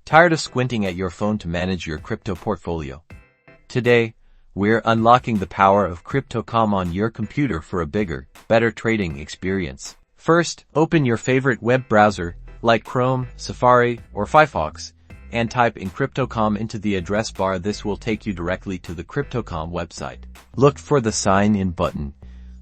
Tired of squinting at your phone to manage your crypto portfolio? Today, we're unlocking the power of Crypto.com on your computer for a bigger, better trading experience. First, open your favorite web browser, like Chrome, Safari, or Firefox, and type in Crypto.com into the address bar. This will take you directly to the Crypto.com website. Look for the Sign In button,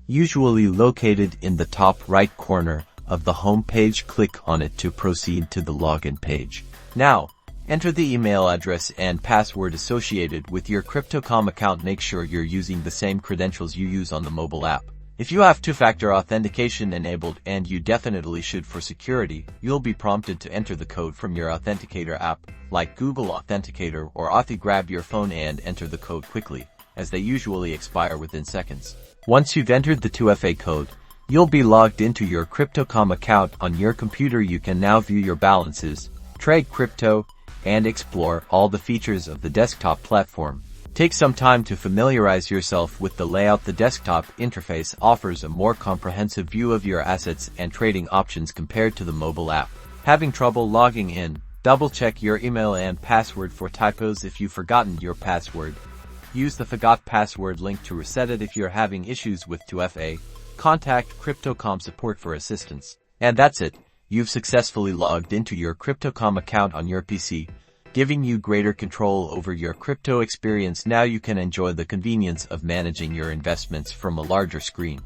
usually located in the top right corner of the home page. Click on it to proceed to the login page. Now, enter the email address and password associated with your Crypto.com account. Make sure you're using the same credentials you use on the mobile app. If you have two-factor authentication enabled, and you definitely should for security, you'll be prompted to enter the code from your authenticator app, like Google Authenticator or Authy. Grab your phone and enter the code quickly, as they usually expire within seconds. Once you've entered the 2FA code, you'll be logged into your Crypto.com account on your computer. You can now view your balances, trade crypto, and explore all the features of the desktop platform. Take some time to familiarize yourself with the layout. The desktop interface offers a more comprehensive view of your assets and trading options compared to the mobile app. Having trouble logging in? Double-check your email and password for typos. If you've forgotten your password, use the Forgot Password link to reset it. If you're having issues with 2FA, contact Crypto.com support for assistance. And that's it. You've successfully logged into your Crypto.com account on your PC, giving you greater control over your crypto experience. Now you can enjoy the convenience of managing your investments from a larger screen.